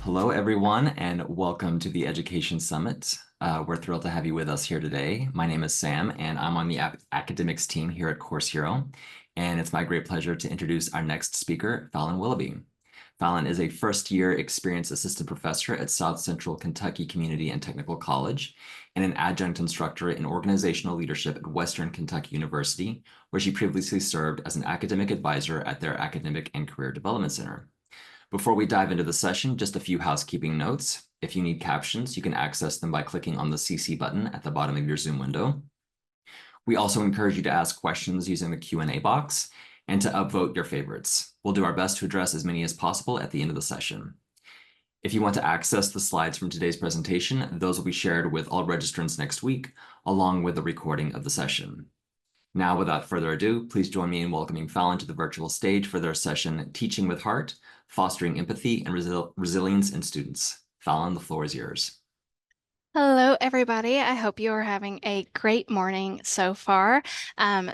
Hello, everyone, and welcome to the Education Summit. We're thrilled to have you with us here today. My name is Sam, and I'm on the academics team here at Course Hero. And it's my great pleasure to introduce our next speaker, Fallon Willoughby. Fallon is a first-year experienced assistant professor at South Central Kentucky Community and Technical College and an adjunct instructor in organizational leadership at Western Kentucky University, where she previously served as an academic advisor at their Academic and Career Development Center. Before we dive into the session, just a few housekeeping notes. If you need captions, you can access them by clicking on the CC button at the bottom of your Zoom window. We also encourage you to ask questions using the Q&A box and to upvote your favorites. We'll do our best to address as many as possible at the end of the session. If you want to access the slides from today's presentation, those will be shared with all registrants next week, along with the recording of the session. Now, without further ado, please join me in welcoming Fallon to the virtual stage for their session, Teaching with Heart, Fostering Empathy and Resilience in Students. Fallon, the floor is yours. Hello, everybody. I hope you are having a great morning so far.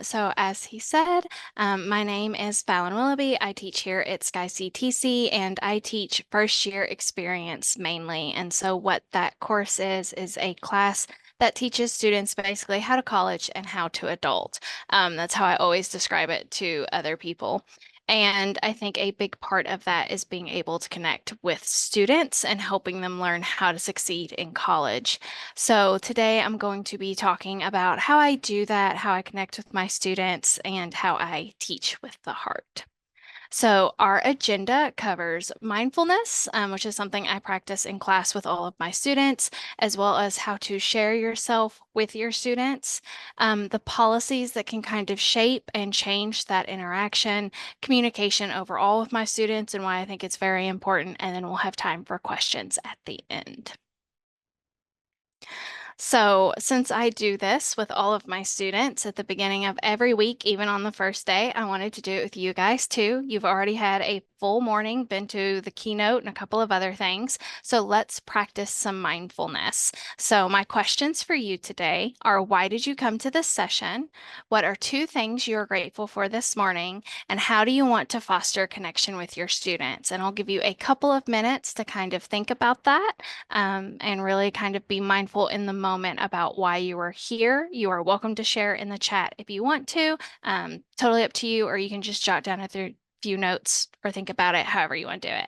So as he said, my name is Fallon Willoughby. I teach here at Sky CTC, and I teach first year experience mainly. And so what that course is a class that teaches students basically how to college and how to adult. That's how I always describe it to other people. And I think a big part of that is being able to connect with students and helping them learn how to succeed in college. So today I'm going to be talking about how I do that, how I connect with my students, and how I teach with the heart. So our agenda covers mindfulness, which is something I practice in class with all of my students, as well as how to share yourself with your students, the policies that can kind of shape and change that interaction, communication overall with my students, and why I think it's very important, and then we'll have time for questions at the end. So since I do this with all of my students at the beginning of every week, even on the first day, I wanted to do it with you guys too. You've already had a full morning, been to the keynote and a couple of other things. So let's practice some mindfulness. So my questions for you today are, why did you come to this session? What are two things you are grateful for this morning? And how do you want to foster connection with your students? And I'll give you a couple of minutes to kind of think about that and really kind of be mindful in the moment about why you are here. You are welcome to share in the chat if you want to. Totally up to you, or you can just jot down a few notes or think about it however you want to do it.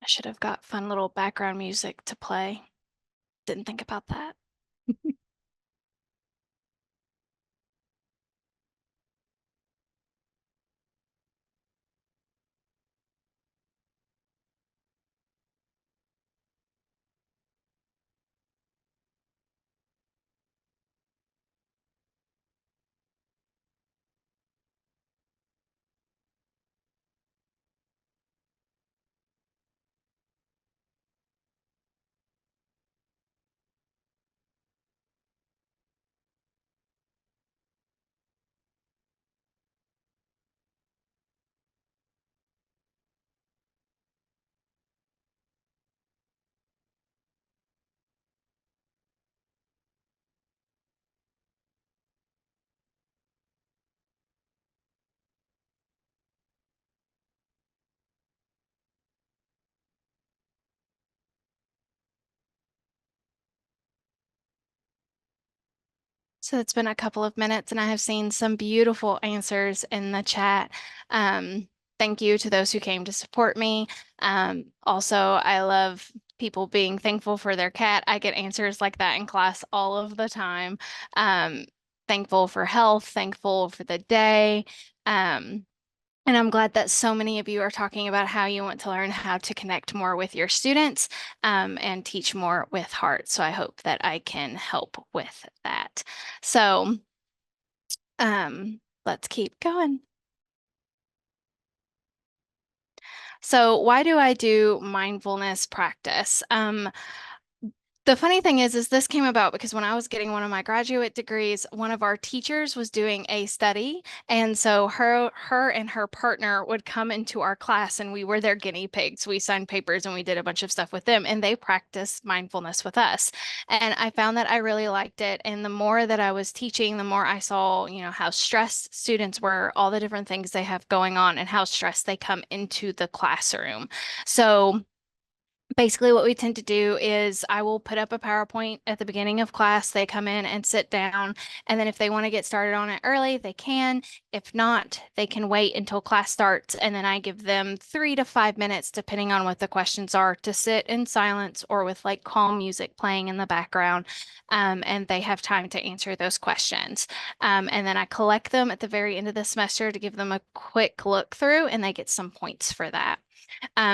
I should have got fun little background music to play. Didn't think about that. So it's been a couple of minutes and I have seen some beautiful answers in the chat. Thank you to those who came to support me. Also, I love people being thankful for their cat. I get answers like that in class all of the time. Um, Thankful for health, thankful for the day. Um, and I'm glad that so many of you are talking about how you want to learn how to connect more with your students and teach more with heart. So I hope that I can help with that. So let's keep going. So why do I do mindfulness practice? The funny thing is this came about because when I was getting one of my graduate degrees, one of our teachers was doing a study, and so her and her partner would come into our class, and we were their guinea pigs. We signed papers and we did a bunch of stuff with them, and they practiced mindfulness with us. And I found that I really liked it. And the more that I was teaching, the more I saw, how stressed students were, all the different things they have going on, and how stressed they come into the classroom. So basically, what we tend to do is I will put up a PowerPoint at the beginning of class. They come in and sit down. And then if they want to get started on it early, they can. If not, they can wait until class starts. And then I give them 3 to 5 minutes, depending on what the questions are, to sit in silence or with like calm music playing in the background. And they have time to answer those questions. And then I collect them at the very end of the semester to give them a quick look through, and they get some points for that.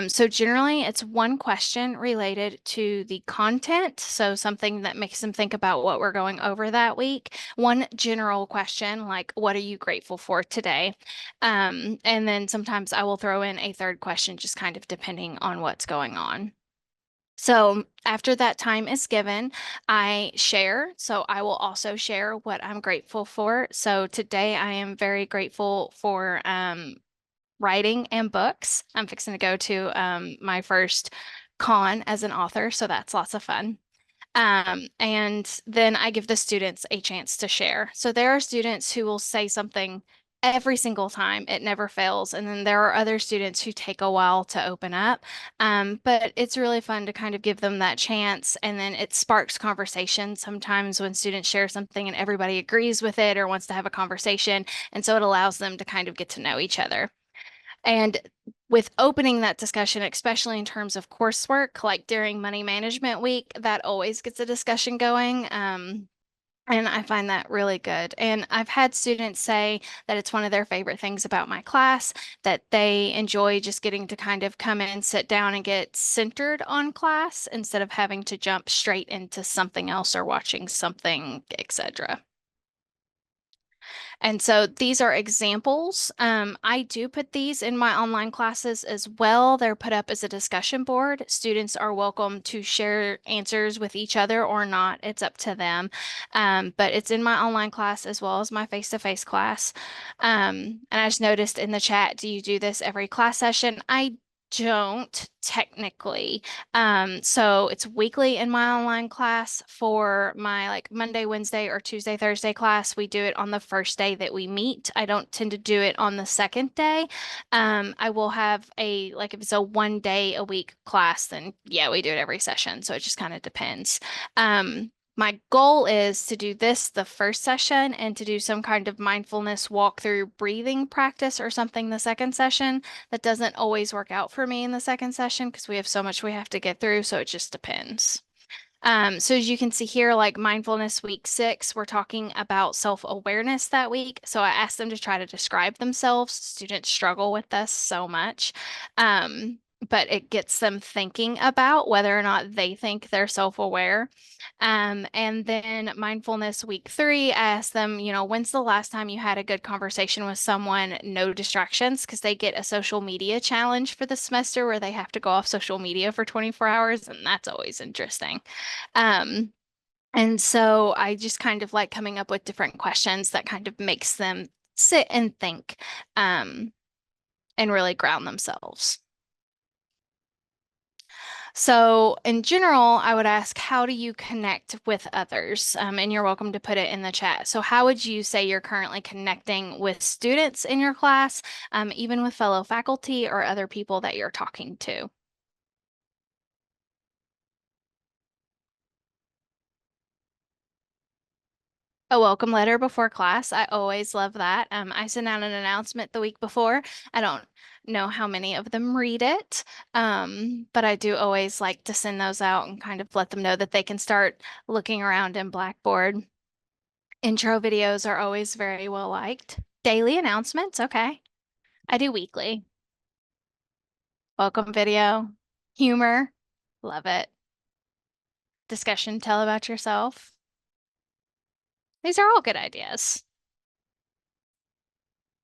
So generally, it's one question related to the content. So something that makes them think about what we're going over that week. One general question, like, what are you grateful for today? And then sometimes I will throw in a third question, just kind of depending on what's going on. So after that time is given, I share. So I will also share what I'm grateful for. So today I am very grateful for writing and books. I'm fixing to go to my first con as an author, so that's lots of fun. And then I give the students a chance to share. So there are students who will say something every single time, it never fails. And then there are other students who take a while to open up. But it's really fun to kind of give them that chance. And then it sparks conversation sometimes when students share something and everybody agrees with it or wants to have a conversation. And so it allows them to kind of get to know each other. And with opening that discussion, especially in terms of coursework, like during money management week, that always gets a discussion going. And I find that really good. And I've had students say that it's one of their favorite things about my class, that they enjoy just getting to kind of come in, sit down, and get centered on class instead of having to jump straight into something else or watching something, etc. And so these are examples. I do put these in my online classes as well. They're put up as a discussion board. Students are welcome to share answers with each other or not. It's up to them. But it's in my online class as well as my face-to-face class. And I just noticed in the chat, do you do this every class session? I don't technically. So it's weekly in my online class. For my like Monday, Wednesday, or Tuesday, Thursday class, we do it on the first day that we meet. I don't tend to do it on the second day. I will have like if it's a 1 day a week class, then yeah, we do it every session. So it just kind of depends. My goal is to do this the first session and to do some kind of mindfulness walkthrough breathing practice or something the second session. That doesn't always work out for me in the second session because we have so much we have to get through, so it just depends. So as you can see here, like mindfulness week 6, we're talking about self-awareness that week. So I asked them to try to describe themselves. Students struggle with this so much. But it gets them thinking about whether or not they think they're self-aware. And then mindfulness week 3, I asked them, when's the last time you had a good conversation with someone, no distractions, because they get a social media challenge for the semester where they have to go off social media for 24 hours, and that's always interesting. Um, and so I just kind of like coming up with different questions that kind of makes them sit and think, um, and really ground themselves. So, in general, I would ask, how do you connect with others? And you're welcome to put it in the chat. So, how would you say you're currently connecting with students in your class, even with fellow faculty or other people that you're talking to? A welcome letter before class. I always love that. I send out an announcement the week before. I don't know how many of them read it, but I do always like to send those out and kind of let them know that they can start looking around in Blackboard. Intro videos are always very well liked. Daily announcements, okay. I do weekly. Welcome video. Humor, love it. Discussion, tell about yourself. These are all good ideas.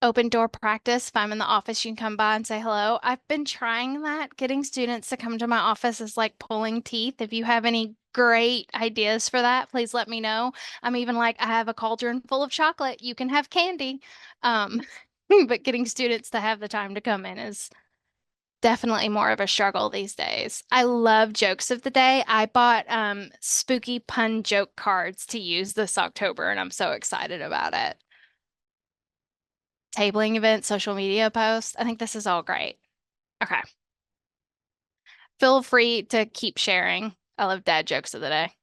Open door practice. If I'm in the office, you can come by and say hello. I've been trying that. Getting students to come to my office is like pulling teeth. If you have any great ideas for that, please let me know. I'm even like, I have a cauldron full of chocolate. You can have candy. Um, but getting students to have the time to come in is definitely more of a struggle these days. I love jokes of the day. I bought spooky pun joke cards to use this October, and I'm so excited about it. Tabling event, social media posts. I think this is all great. Okay. Feel free to keep sharing. I love dad jokes of the day.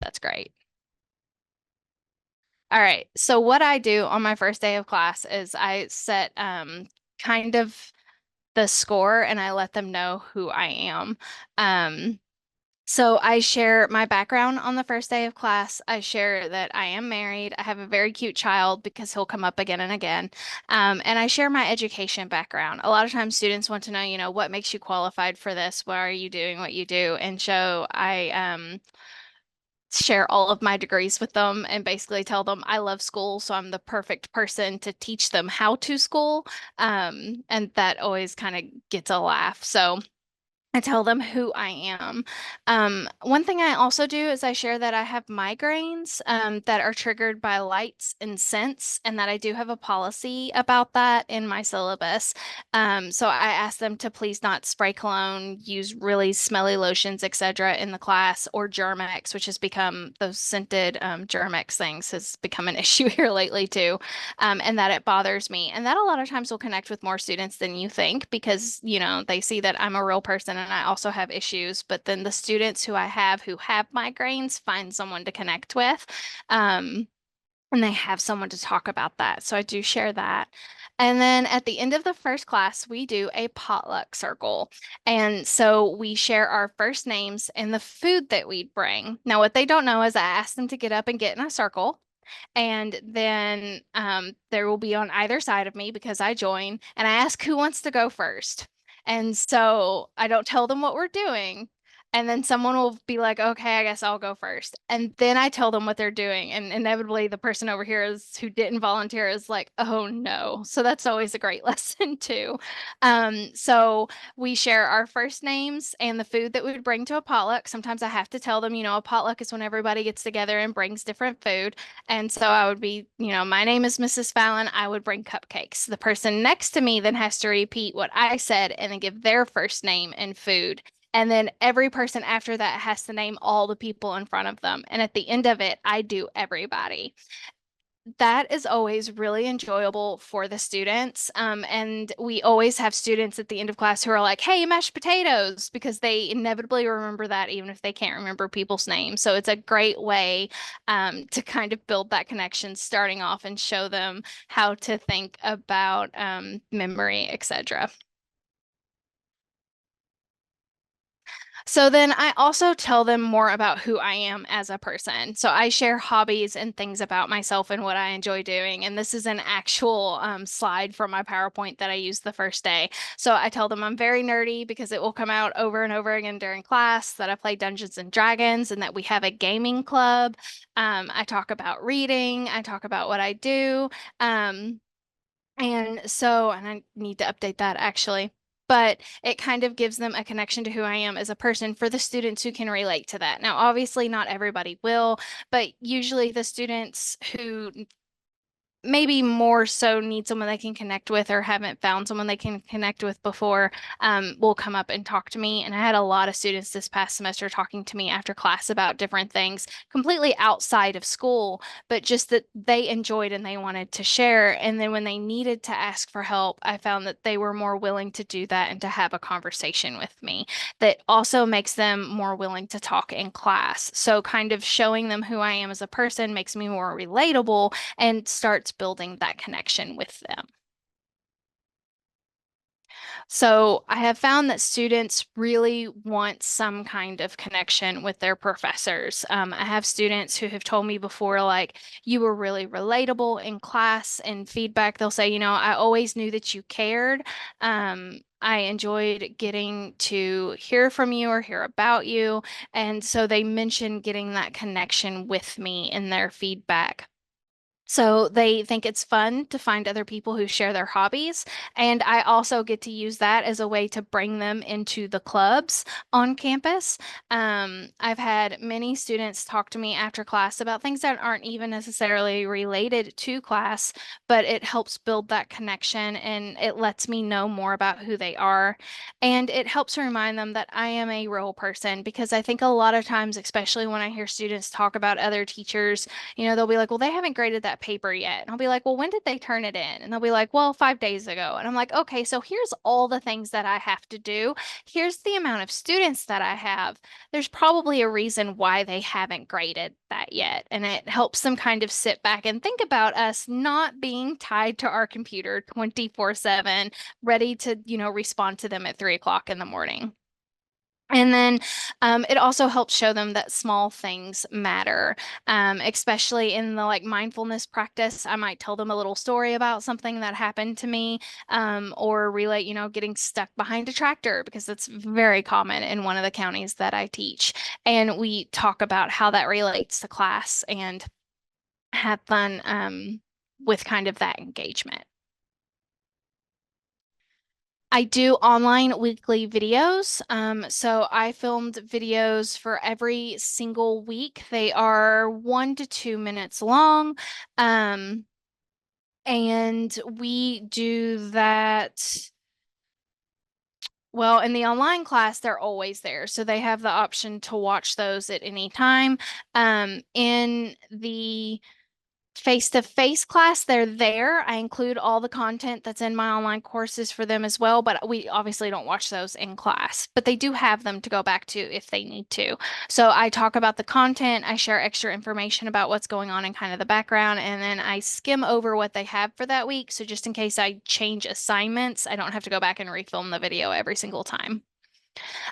That's great. All right. So what I do on my first day of class is I set kind of the score and I let them know who I am. Um, So I share my background on the first day of class. I share that I am married. I have a very cute child because he'll come up again and again. And I share my education background. A lot of times students want to know, what makes you qualified for this? Why are you doing what you do? And so I share all of my degrees with them and basically tell them I love school, so I'm the perfect person to teach them how to school. And that always kind of gets a laugh. So I tell them who I am. One thing I also do is I share that I have migraines that are triggered by lights and scents, and that I do have a policy about that in my syllabus. So I ask them to please not spray cologne, use really smelly lotions, etc. in the class, or Germex, which has become those scented Germex things has become an issue here lately too, and that it bothers me. And that a lot of times will connect with more students than you think because, they see that I'm a real person and I also have issues. But then the students who I have who have migraines find someone to connect with. Um, and they have someone to talk about that. So I do share that. And then at the end of the first class, we do a potluck circle. And so we share our first names and the food that we'd bring. Now, what they don't know is I asked them to get up and get in a circle. And then there will be on either side of me because I join and I ask who wants to go first. And so I don't tell them what we're doing. And then someone will be like, okay, I guess I'll go first. And then I tell them what they're doing. And inevitably, the person over here is who didn't volunteer is like, oh no. So that's always a great lesson too. So we share our first names and the food that we would bring to a potluck. Sometimes I have to tell them, a potluck is when everybody gets together and brings different food. And so I would be, my name is Mrs. Fallon. I would bring cupcakes. The person next to me then has to repeat what I said and then give their first name and food. And then every person after that has to name all the people in front of them. And at the end of it, I do everybody. That is always really enjoyable for the students. And we always have students at the end of class who are like, hey, mashed potatoes, because they inevitably remember that even if they can't remember people's names. So it's a great way to kind of build that connection starting off and show them how to think about memory, etc. So then I also tell them more about who I am as a person. So I share hobbies and things about myself and what I enjoy doing. And this is an actual slide from my PowerPoint that I used the first day. So I tell them I'm very nerdy because it will come out over and over again during class, that I play Dungeons and Dragons and that we have a gaming club. I talk about reading. I talk about what I do. Um, and I need to update that actually, but it kind of gives them a connection to who I am as a person for the students who can relate to that. Now, obviously, not everybody will, but usually the students who maybe more so need someone they can connect with or haven't found someone they can connect with before, will come up and talk to me. And I had a lot of students this past semester talking to me after class about different things completely outside of school, but just that they enjoyed and they wanted to share. And then when they needed to ask for help, I found that they were more willing to do that and to have a conversation with me. That also makes them more willing to talk in class. So kind of showing them who I am as a person makes me more relatable and starts building that connection with them. So I have found that students really want some kind of connection with their professors. I have students who have told me before, like, you were really relatable in class and feedback. They'll say, I always knew that you cared. I enjoyed getting to hear from you or hear about you. And so they mentioned getting that connection with me in their feedback. So they think it's fun to find other people who share their hobbies. And I also get to use that as a way to bring them into the clubs on campus. I've had many students talk to me after class about things that aren't even necessarily related to class, but it helps build that connection and it lets me know more about who they are. And it helps remind them that I am a real person because I think a lot of times, especially when I hear students talk about other teachers, they'll be like, well, they haven't graded that paper yet. And I'll be like, well, when did they turn it in? And they'll be like, well, 5 days ago. And I'm like, okay, so here's all the things that I have to do. Here's the amount of students that I have. There's probably a reason why they haven't graded that yet. And it helps them kind of sit back and think about us not being tied to our computer 24/7, ready to, respond to them at 3 o'clock in the morning. And then it also helps show them that small things matter, especially in the like mindfulness practice. I might tell them a little story about something that happened to me, or relate, getting stuck behind a tractor because that's very common in one of the counties that I teach. And we talk about how that relates to class and have fun with kind of that engagement. I do online weekly videos. So I filmed videos for every single week. They are 1 to 2 minutes long. Um, and we do that. Well, in the online class, they're always there. So they have the option to watch those at any time. In the face-to-face class, they're there. I include all the content that's in my online courses for them as well, but we obviously don't watch those in class, but they do have them to go back to if they need to. So I talk about the content, I share extra information about what's going on in kind of the background, and then I skim over what they have for that week. So just in case I change assignments, I don't have to go back and refilm the video every single time.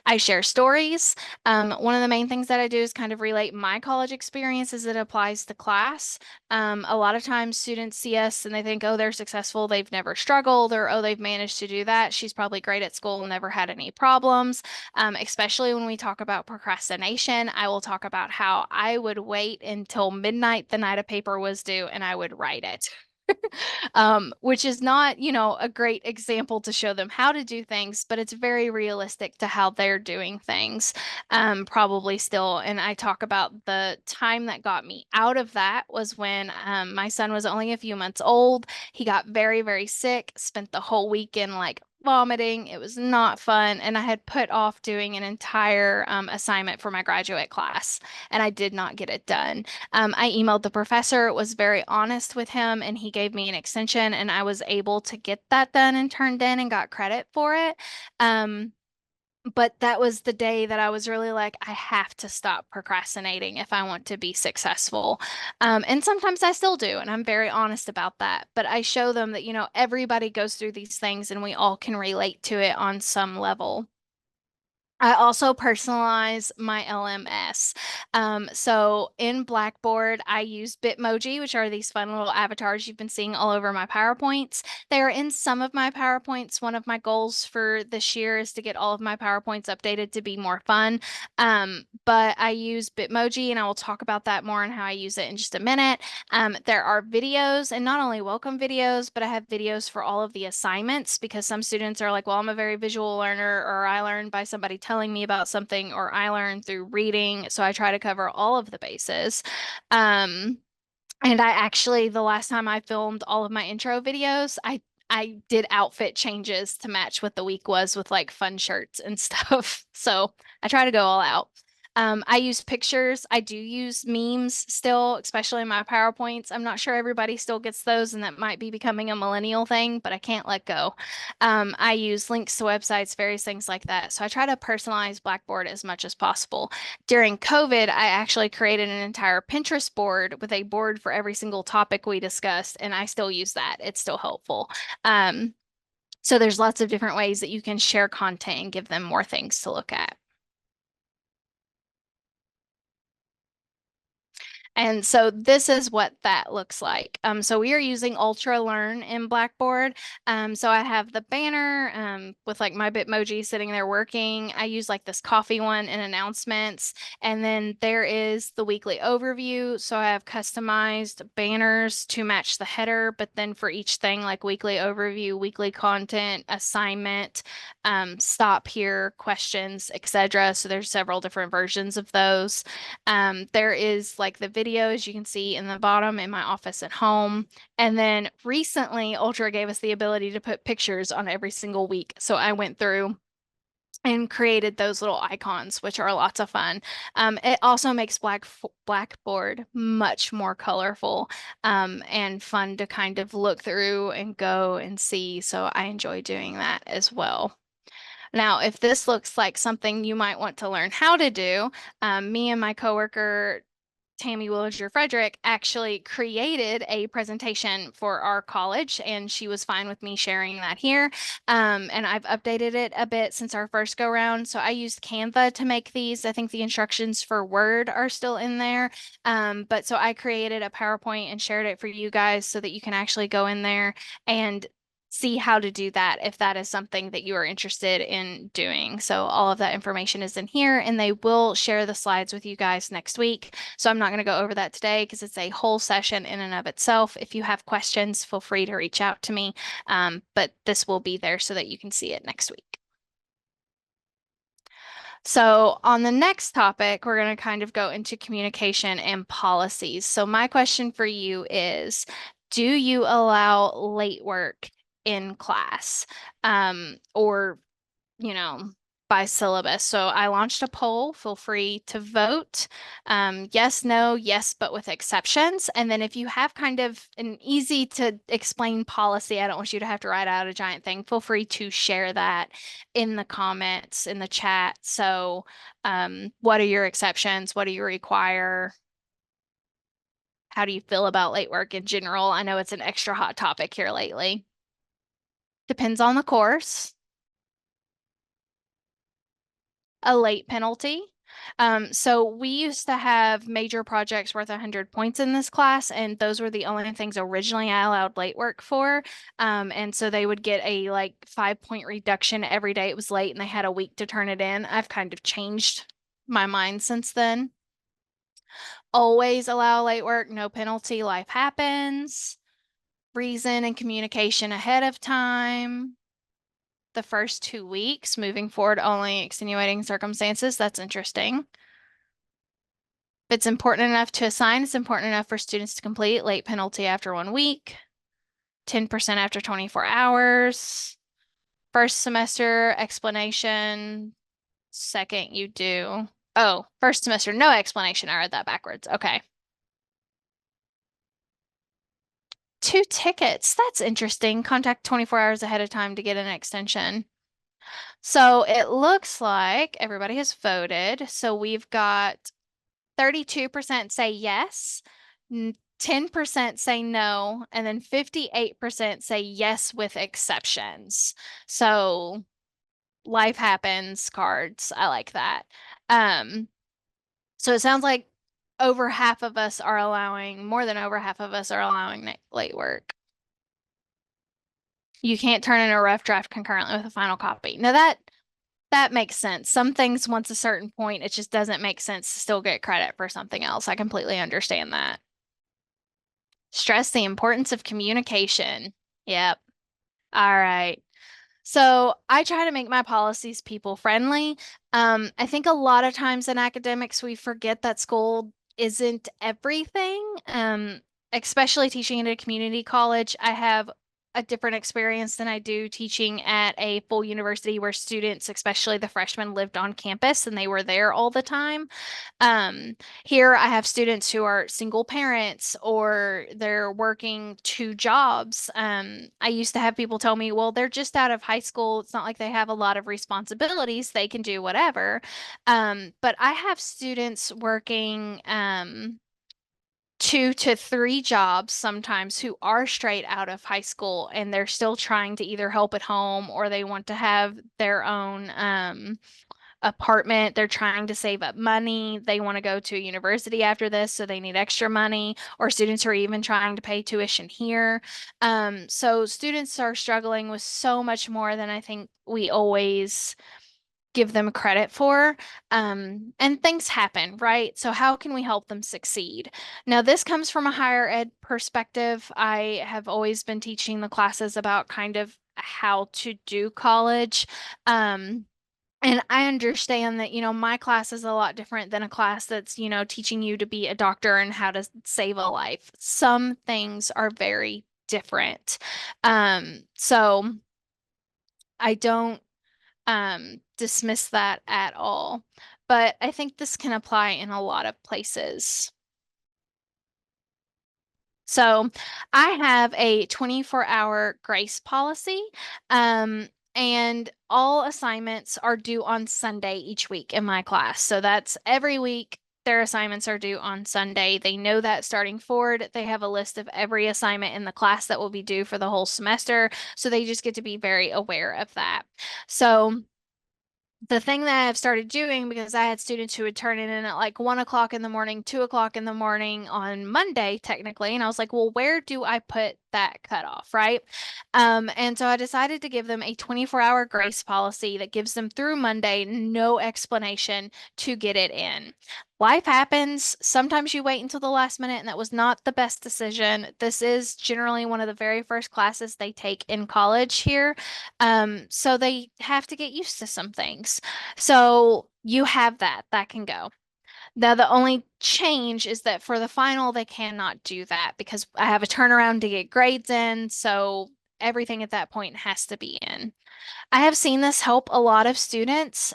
I share stories. One of the main things that I do is kind of relate my college experience as it applies to class. A lot of times students see us and they think, oh, they're successful, they've never struggled, or oh, they've managed to do that. She's probably great at school and never had any problems. Especially when we talk about procrastination, I will talk about how I would wait until midnight the night a paper was due and I would write it. Which is not, a great example to show them how to do things, but it's very realistic to how they're doing things, probably still. And I talk about the time that got me out of that was when my son was only a few months old. He got very, very sick, spent the whole weekend like vomiting. It was not fun. And I had put off doing an entire assignment for my graduate class, and I did not get it done. I emailed the professor, was very honest with him, and he gave me an extension, and I was able to get that done and turned in and got credit for it. Um, but that was the day that I was really like, I have to stop procrastinating if I want to be successful. And sometimes I still do, and I'm very honest about that. But I show them that, everybody goes through these things and we all can relate to it on some level. I also personalize my LMS. So in Blackboard, I use Bitmoji, which are these fun little avatars you've been seeing all over my PowerPoints. They are in some of my PowerPoints. One of my goals for this year is to get all of my PowerPoints updated to be more fun. But I use Bitmoji, and I will talk about that more and how I use it in just a minute. There are videos, and not only welcome videos, but I have videos for all of the assignments because some students are like, well, I'm a very visual learner, or I learned by somebody telling me about something, or I learned through reading. So I try to cover all of the bases. Um, And I actually, the last time I filmed all of my intro videos, I did outfit changes to match what the week was with like fun shirts and stuff. So I try to go all out. I use pictures. I do use memes still, especially in my PowerPoints. I'm not sure everybody still gets those, and that might be becoming a millennial thing, but I can't let go. I use links to websites, various things like that. So I try to personalize Blackboard as much as possible. During COVID, I actually created an entire Pinterest board with a board for every single topic we discussed, and I still use that. It's still helpful. Um, so there's lots of different ways that you can share content and give them more things to look at. And so this is what that looks like. So we are using Ultra Learn in Blackboard. So I have the banner with like my Bitmoji sitting there working. I use like this coffee one in announcements. And then there is the weekly overview. So I have customized banners to match the header, but then for each thing like weekly overview, weekly content, assignment, stop here, questions, etc. So there's several different versions of those. There is like the videos you can see in the bottom in my office at home. And then recently, Ultra gave us the ability to put pictures on every single week. So I went through and created those little icons, which are lots of fun. It also makes Blackboard much more colorful and fun to kind of look through and go and see. So I enjoy doing that as well. Now, if this looks like something you might want to learn how to do, me and my coworker Tammy Williger Frederick actually created a presentation for our college, and she was fine with me sharing that here. And I've updated it a bit since our first go round. So I used Canva to make these. I think the instructions for Word are still in there. But so I created a PowerPoint and shared it for you guys so that you can actually go in there and see how to do that if that is something that you are interested in doing. So all of that information is in here, and they will share the slides with you guys next week. So I'm not going to go over that today because it's a whole session in and of itself. If you have questions, feel free to reach out to me. But this will be there so that you can see it next week. So on the next topic, we're going to kind of go into communication and policies. So my question for you is, do you allow late work in class? Or you know, by syllabus. So I launched a poll. Feel free to vote. Yes, no, yes, but with exceptions. And then if you have kind of an easy to explain policy, I don't want you to have to write out a giant thing. Feel free to share that in the comments, in the chat. So, what are your exceptions? What do you require? How do you feel about late work in general? I know it's an extra hot topic here lately. Depends on the course. A late penalty. So we used to have major projects worth 100 points in this class, and those were the only things originally I allowed late work for. And so they would get a like 5 point reduction every day it was late, and they had a week to turn it in. I've kind of changed my mind since then. Always allow late work, no penalty, life happens. Reason and communication ahead of time. The first 2 weeks, moving forward, only extenuating circumstances. That's interesting. If it's important enough to assign, it's important enough for students to complete. Late penalty after 1 week, 10% after 24 hours. First semester explanation. Second, you do. Oh, first semester, no explanation. I read that backwards. Okay. 2 tickets. That's interesting. Contact 24 hours ahead of time to get an extension. So it looks like everybody has voted. So we've got 32% say yes, 10% say no, and then 58% say yes with exceptions. So life happens cards. I like that. So it sounds like over half of us are allowing, more than over half of us are allowing late work. You can't turn in a rough draft concurrently with a final copy. Now that makes sense. Some things, once a certain point, it just doesn't make sense to still get credit for something else. I completely understand that. Stress the importance of communication. Yep. All right. So I try to make my policies people friendly. I think a lot of times in academics, we forget that school isn't everything. especially teaching at a community college, I have a different experience than I do teaching at a full university where students, especially the freshmen, lived on campus and they were there all the time. Um, Here I have students who are single parents or they're working two jobs. I used to have people tell me, well, they're just out of high school. It's not like they have a lot of responsibilities. They can do whatever. But I have students working, 2 to 3 jobs sometimes who are straight out of high school and they're still trying to either help at home or they want to have their own apartment. They're trying to save up money. They want to go to a university after this, so they need extra money, or students are even trying to pay tuition here. So students are struggling with so much more than I think we always give them credit for. And things happen, right? So, how can we help them succeed? Now, this comes from a higher ed perspective. I have always been teaching the classes about kind of how to do college. Um, and I understand that, my class is a lot different than a class that's, teaching you to be a doctor and how to save a life. Some things are very different. So I don't dismiss that at all. But I think this can apply in a lot of places. So I have a 24-hour grace policy, and all assignments are due on Sunday each week in my class. So that's every week. Their assignments are due on Sunday. They know that starting forward. They have a list of every assignment in the class that will be due for the whole semester. So they just get to be very aware of that. So the thing that I've started doing, because I had students who would turn it in at like 1 o'clock in the morning, 2 o'clock in the morning on Monday, technically. And I was like, well, where do I put that cutoff, right? And so I decided to give them a 24-hour grace policy that gives them through Monday, no explanation to get it in. Life happens. Sometimes you wait until the last minute, and that was not the best decision. This is generally one of the very first classes they take in college here. So they have to get used to some things. So you have that can go. Now, the only change is that for the final, they cannot do that because I have a turnaround to get grades in. So everything at that point has to be in. I have seen this help a lot of students.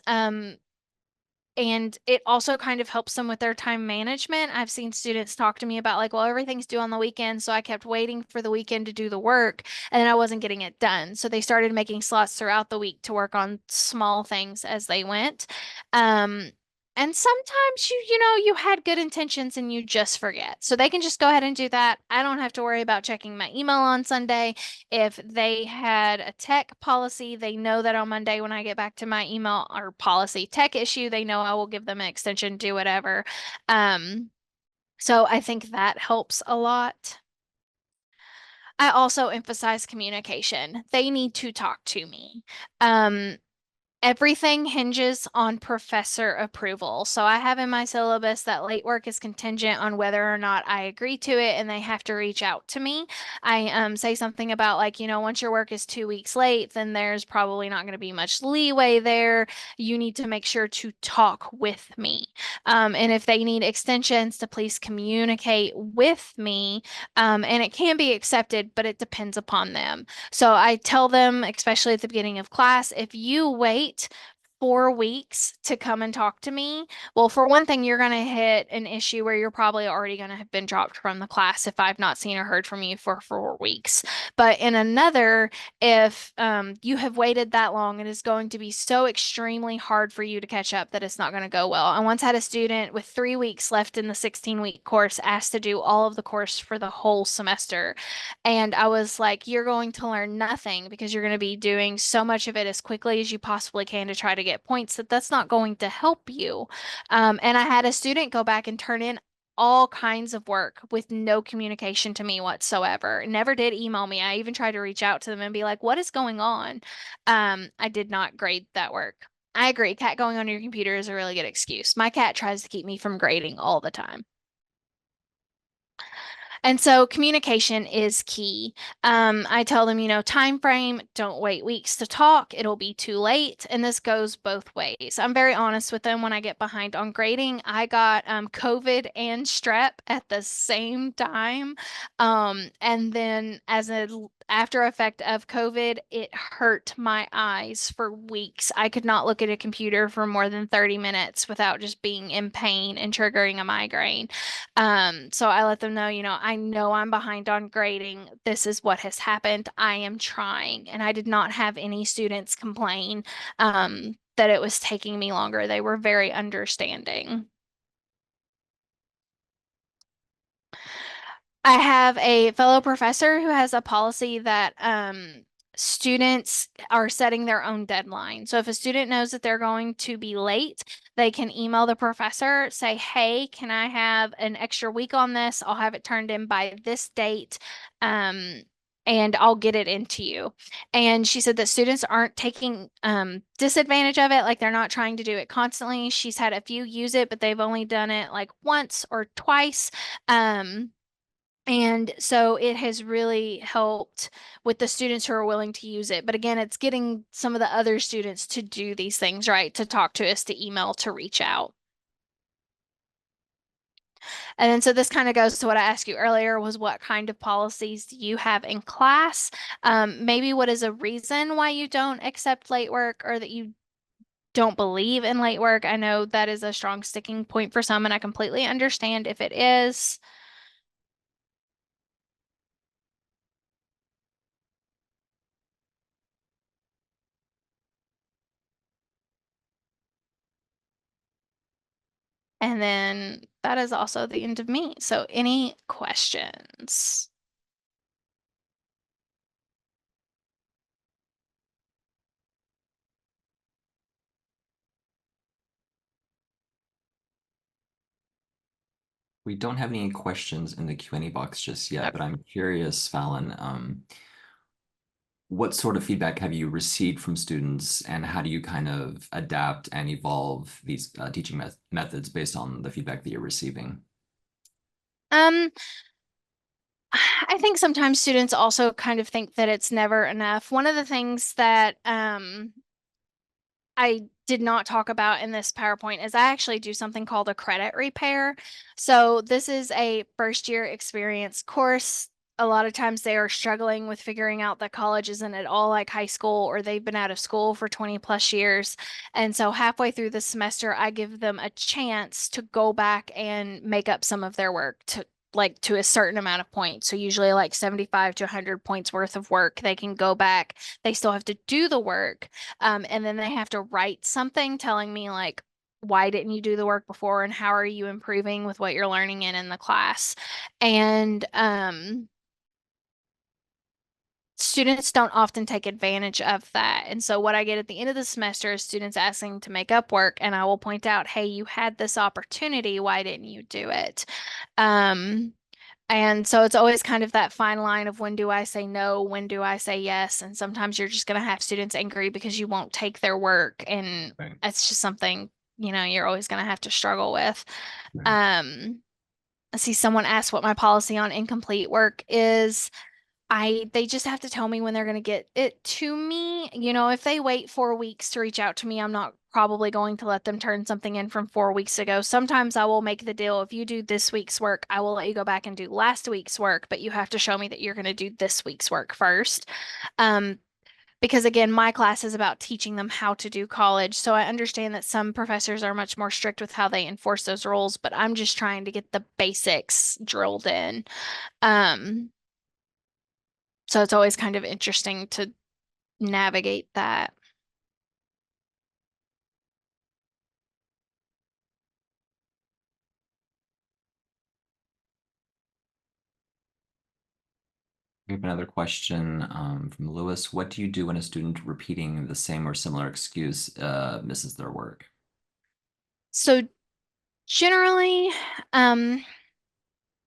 And it also kind of helps them with their time management. I've seen students talk to me about like, well, everything's due on the weekend, so I kept waiting for the weekend to do the work, and then I wasn't getting it done. So they started making slots throughout the week to work on small things as they went. Um, and sometimes you had good intentions and you just forget. So they can just go ahead and do that. I don't have to worry about checking my email on Sunday. If they had a tech policy, they know that on Monday when I get back to my email or policy tech issue, they know I will give them an extension, do whatever. Um, so I think that helps a lot. I also emphasize communication. They need to talk to me. Um, Everything hinges on professor approval. So I have in my syllabus that late work is contingent on whether or not I agree to it, and they have to reach out to me. I say something about like, once your work is 2 weeks late, then there's probably not going to be much leeway there. You need to make sure to talk with me. And if they need extensions, to please communicate with me. And it can be accepted, but it depends upon them. So I tell them, especially at the beginning of class, if you wait 4 weeks to come and talk to me, well, for one thing, you're going to hit an issue where you're probably already going to have been dropped from the class if I've not seen or heard from you for 4 weeks. But in another, if you have waited that long, it is going to be so extremely hard for you to catch up that it's not going to go well. I once had a student with 3 weeks left in the 16-week course asked to do all of the course for the whole semester. And I was like, you're going to learn nothing because you're going to be doing so much of it as quickly as you possibly can to try to get points that's not going to help you. And I had a student go back and turn in all kinds of work with no communication to me whatsoever. Never did email me. I even tried to reach out to them and be like, what is going on? I did not grade that work. I agree. Cat going on your computer is a really good excuse. My cat tries to keep me from grading all the time. And so communication is key. I tell them, time frame, don't wait weeks to talk. It'll be too late. And this goes both ways. I'm very honest with them when I get behind on grading. I got COVID and strep at the same time. And then as a after effect of COVID, it hurt my eyes for weeks. I could not look at a computer for more than 30 minutes without just being in pain and triggering a migraine. So I let them know, I know I'm behind on grading. This is what has happened. I am trying. And I did not have any students complain that it was taking me longer. They were very understanding. I have a fellow professor who has a policy that students are setting their own deadline. So if a student knows that they're going to be late, they can email the professor, say, hey, can I have an extra week on this? I'll have it turned in by this date. And I'll get it into you. And she said that students aren't taking disadvantage of it, like they're not trying to do it constantly. She's had a few use it, but they've only done it like once or twice. And so it has really helped with the students who are willing to use it. But again, it's getting some of the other students to do these things, right? To talk to us, to email, to reach out. And then so this kind of goes to what I asked you earlier was what kind of policies do you have in class? Maybe what is a reason why you don't accept late work or that you don't believe in late work? I know that is a strong sticking point for some, and I completely understand if it is. And then that is also the end of me. So any questions? We don't have any questions in the Q&A box just yet, but Okay. I'm curious, Fallon, what sort of feedback have you received from students, and how do you kind of adapt and evolve these teaching methods based on the feedback that you're receiving? Um, I think sometimes students also kind of think that it's never enough. One of the things that I did not talk about in this PowerPoint is I actually do something called a credit repair. So this is a first year experience course. A lot of times they are struggling with figuring out that college isn't at all like high school or they've been out of school for 20 plus years. And so halfway through the semester, I give them a chance to go back and make up some of their work to a certain amount of points. So usually like 75 to 100 points worth of work. They can go back. They still have to do the work, and then they have to write something telling me like, why didn't you do the work before and how are you improving with what you're learning in the class? And students don't often take advantage of that. And so what I get at the end of the semester is students asking to make up work, and I will point out, hey, you had this opportunity. Why didn't you do it? Um, and so it's always kind of that fine line of when do I say no, when do I say yes? And sometimes you're just going to have students angry because you won't take their work. And Right, it's just something, you're always going to have to struggle with. right. Um, I see someone asked what my policy on incomplete work is. They just have to tell me when they're going to get it to me. If they wait 4 weeks to reach out to me, I'm not probably going to let them turn something in from 4 weeks ago. Sometimes I will make the deal. If you do this week's work, I will let you go back and do last week's work, but you have to show me that you're going to do this week's work first. Um, because again, my class is about teaching them how to do college. So I understand that some professors are much more strict with how they enforce those rules, but I'm just trying to get the basics drilled in. Um, so it's always kind of interesting to navigate that. We have another question from Lewis. What do you do when a student repeating the same or similar excuse misses their work? So generally, um,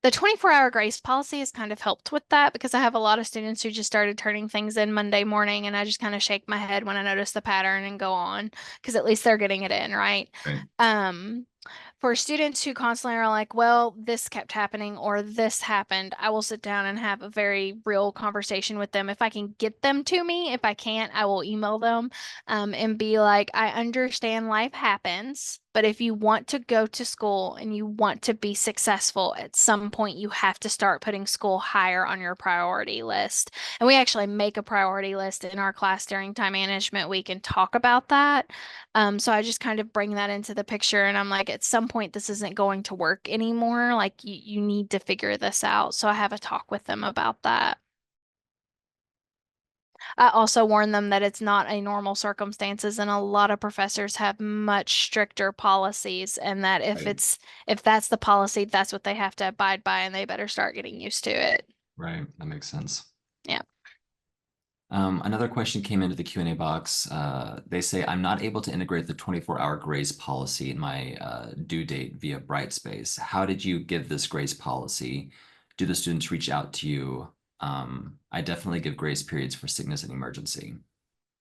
the 24-hour grace policy has kind of helped with that because I have a lot of students who just started turning things in Monday morning, and I just kind of shake my head when I notice the pattern and go on because at least they're getting it in, right? Right. For students who constantly are like, well, this kept happening or this happened, I will sit down and have a very real conversation with them. If I can get them to me, if I can't, I will email them and be like, I understand life happens, but if you want to go to school and you want to be successful, at some point you have to start putting school higher on your priority list. And we actually make a priority list in our class during time management week and talk about that. So I just kind of bring that into the picture and I'm like, at some point, this isn't going to work anymore. Like, you need to figure this out. So I have a talk with them about that. I also warn them that it's not a normal circumstances, and a lot of professors have much stricter policies, and that Right. if that's the policy, that's what they have to abide by, and they better start getting used to it. Right. That makes sense. Yeah. Another question came into the Q&A box. They say, I'm not able to integrate the 24-hour grace policy in my due date via Brightspace. How did you give this grace policy? Do the students reach out to you? I definitely give grace periods for sickness and emergency.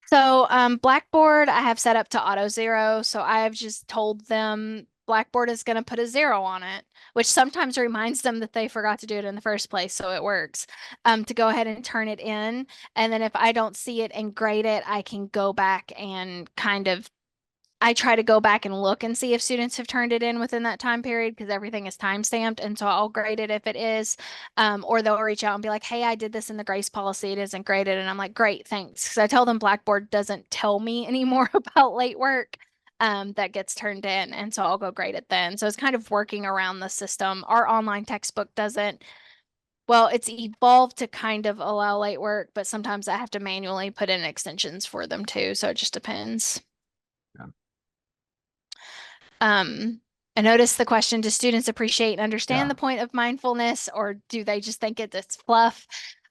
So, Blackboard, I have set up to auto zero. So I have just told them Blackboard is going to put a zero on it, which sometimes reminds them that they forgot to do it in the first place. So it works, to go ahead and turn it in. And then if I don't see it and grade it, I can go back and kind of I try to go back and look and see if students have turned it in within that time period because everything is time stamped. And so I'll grade it if it is, or they'll reach out and be like, hey, I did this in the grace policy. It isn't graded. And I'm like, great, thanks. Because I tell them Blackboard doesn't tell me anymore about late work that gets turned in. And so I'll go grade it then. So it's kind of working around the system. Our online textbook doesn't, well, it's evolved to kind of allow late work, but sometimes I have to manually put in extensions for them too. So it just depends. Yeah. Um, I noticed the question, do students appreciate and understand Yeah. the point of mindfulness, or do they just think it's fluff?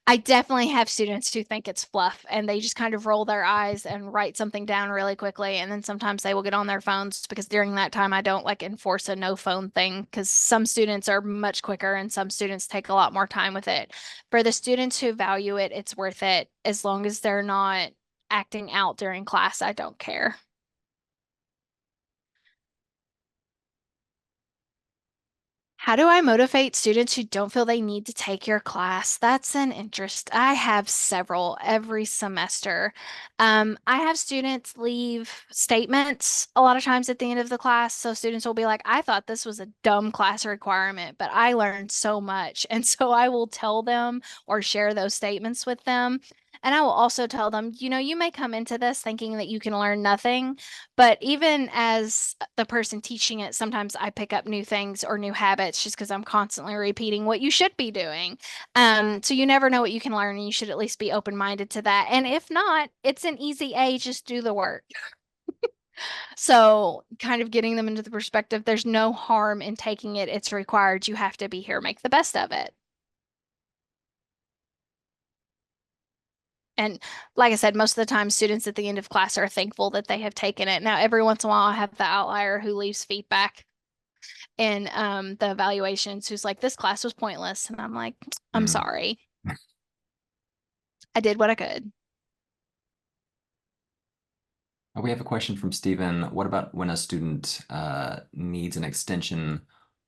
I definitely have students who think it's fluff and they just kind of roll their eyes and write something down really quickly. And then sometimes they will get on their phones because during that time I don't like enforce a no phone thing because some students are much quicker and some students take a lot more time with it. For the students who value it, it's worth it. As long as they're not acting out during class, I don't care. How do I motivate students who don't feel they need to take your class? That's an interest. I have several every semester. I have students leave statements a lot of times at the end of the class. So students will be like, I thought this was a dumb class requirement, but I learned so much. And so I will tell them or share those statements with them. And I will also tell them, you may come into this thinking that you can learn nothing, but even as the person teaching it, sometimes I pick up new things or new habits just because I'm constantly repeating what you should be doing. So you never know what you can learn, and you should at least be open-minded to that. And if not, it's an easy A, just do the work. So kind of getting them into the perspective, there's no harm in taking it. It's required. You have to be here, make the best of it. And like I said, most of the time, students at the end of class are thankful that they have taken it. Now, every once in a while, I have the outlier who leaves feedback in the evaluations who's like, this class was pointless. And I'm like, I'm Mm. sorry. I did what I could. We have a question from Stephen. What about when a student needs an extension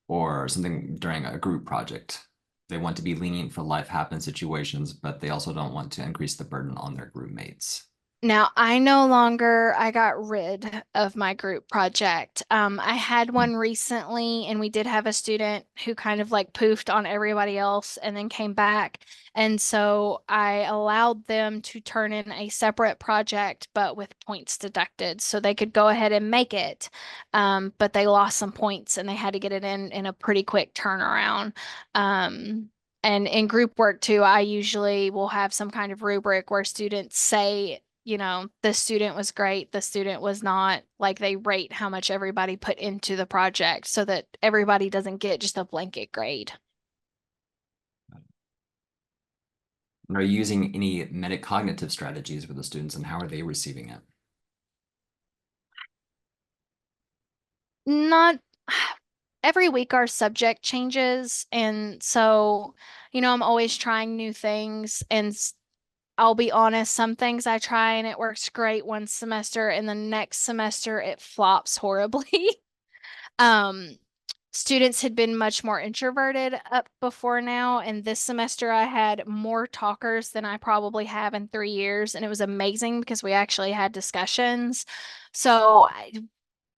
or something during a group project? They want to be lenient for life happen situations, but they also don't want to increase the burden on their group mates. Now, I got rid of my group project. I had Hmm. one recently, and we did have a student who kind of like poofed on everybody else and then came back. And so I allowed them to turn in a separate project, but with points deducted. So they could go ahead and make it. But they lost some points and they had to get it in a pretty quick turnaround. Um, and in group work too, I usually will have some kind of rubric where students say, the student was great, the student was not, like they rate how much everybody put into the project so that everybody doesn't get just a blanket grade. And are you using any metacognitive strategies with the students and how are they receiving it? Not every week our subject changes. And so, I'm always trying new things. And I'll be honest, some things I try and it works great one semester, and the next semester it flops horribly. Um, Students had been much more introverted up before now, and this semester I had more talkers than I probably have in 3 years, and it was amazing because we actually had discussions. So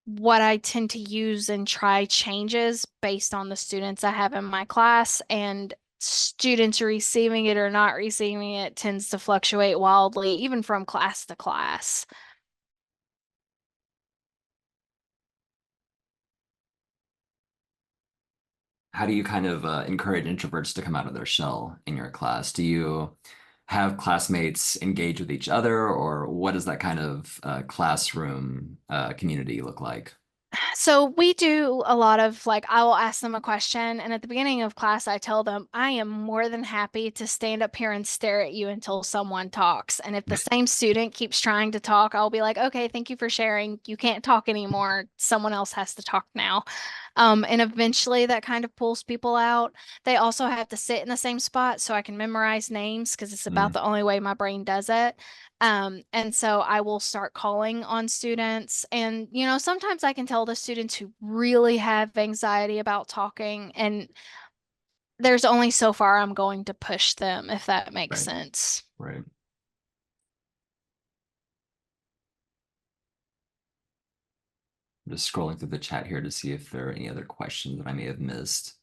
what I tend to use and try changes based on the students I have in my class, and students receiving it or not receiving it tends to fluctuate wildly, even from class to class. How do you kind of encourage introverts to come out of their shell in your class? Do you have classmates engage with each other, or what does that kind of classroom community look like? So we do a lot of like, I will ask them a question, and at the beginning of class, I tell them, I am more than happy to stand up here and stare at you until someone talks. And if the same student keeps trying to talk, I'll be like, okay, thank you for sharing. You can't talk anymore. Someone else has to talk now. And eventually that kind of pulls people out. They also have to sit in the same spot so I can memorize names because it's about Mm, the only way my brain does it. And so I will start calling on students. And, sometimes I can tell the students who really have anxiety about talking, and there's only so far I'm going to push them, if that makes right, sense. right. I'm just scrolling through the chat here to see if there are any other questions that I may have missed.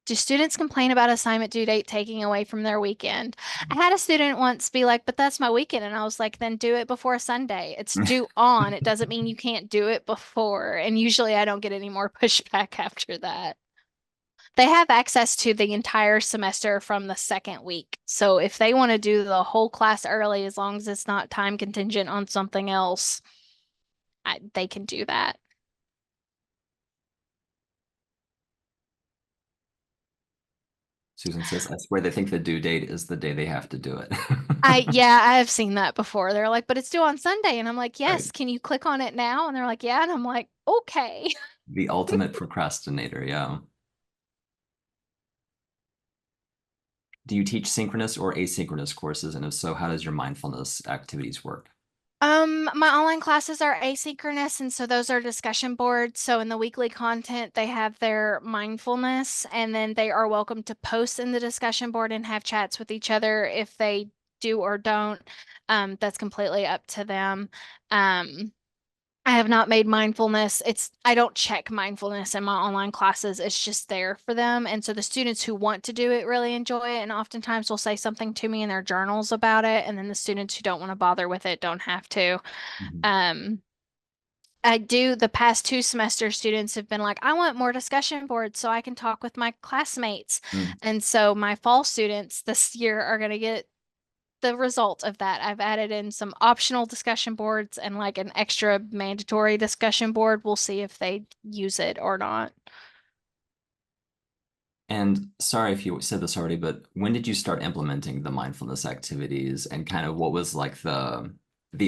Do students complain about assignment due date taking away from their weekend? I had a student once be like, but that's my weekend. And I was like, then do it before Sunday. It's due on. It doesn't mean you can't do it before. And usually I don't get any more pushback after that. They have access to the entire semester from the second week. So if they want to do the whole class early, as long as it's not time contingent on something else, they can do that. Susan says, I swear they think the due date is the day they have to do it. Yeah, I've seen that before. They're like, but it's due on Sunday. And I'm like, Right. yes, can you click on it now? And they're like, yeah. And I'm like, okay. The ultimate procrastinator, yeah. Do you teach synchronous or asynchronous courses? And if so, how does your mindfulness activities work? My online classes are asynchronous, and so those are discussion boards. So in the weekly content, they have their mindfulness, and then they are welcome to post in the discussion board and have chats with each other if they do or don't. That's completely up to them. Um, I have not made mindfulness. I don't check mindfulness in my online classes. It's just there for them. And so the students who want to do it really enjoy it. And oftentimes will say something to me in their journals about it. And then the students who don't want to bother with it don't have to. Mhm. Um, the past 2 semesters, students have been like, I want more discussion boards so I can talk with my classmates. Mm. And so my fall students this year are going to get the result of that. I've added in some optional discussion boards and like an extra mandatory discussion board. We'll see if they use it or not. And sorry if you said this already, but when did you start implementing the mindfulness activities and kind of what was like the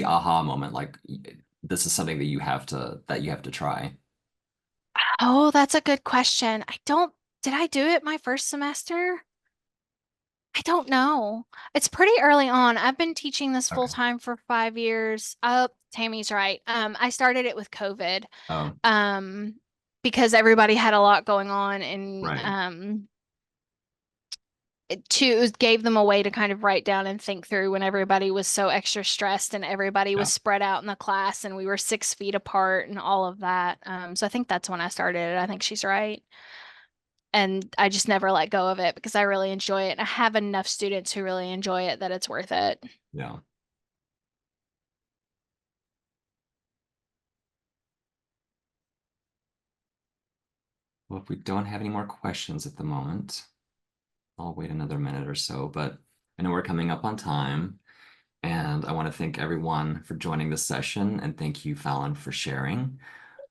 aha moment? Like this is something that you have to try. Oh, that's a good question. Did I do it my first semester? I don't know. It's pretty early on. I've been teaching this full Okay. time for 5 years. Oh, Tammy's right. I started it with COVID. Oh, Um, because everybody had a lot going on, and right. it gave them a way to kind of write down and think through when everybody was so extra stressed and everybody was Yeah. spread out in the class and we were 6 feet apart and all of that. So I think that's when I started it. I think she's right. And I just never let go of it because I really enjoy it. And I have enough students who really enjoy it that it's worth it. Yeah. Well, if we don't have any more questions at the moment, I'll wait another minute or so, but I know we're coming up on time. And I want to thank everyone for joining this session and thank you, Fallon, for sharing.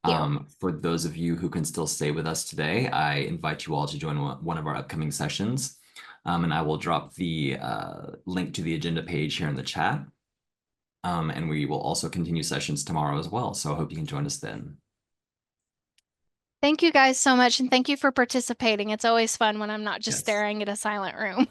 Thank you. For those of you who can still stay with us today, I invite you all to join one of our upcoming sessions. And I will drop the link to the agenda page here in the chat. And we will also continue sessions tomorrow as well. So I hope you can join us then. Thank you guys so much. And thank you for participating. It's always fun when I'm not just Yes. staring at a silent room.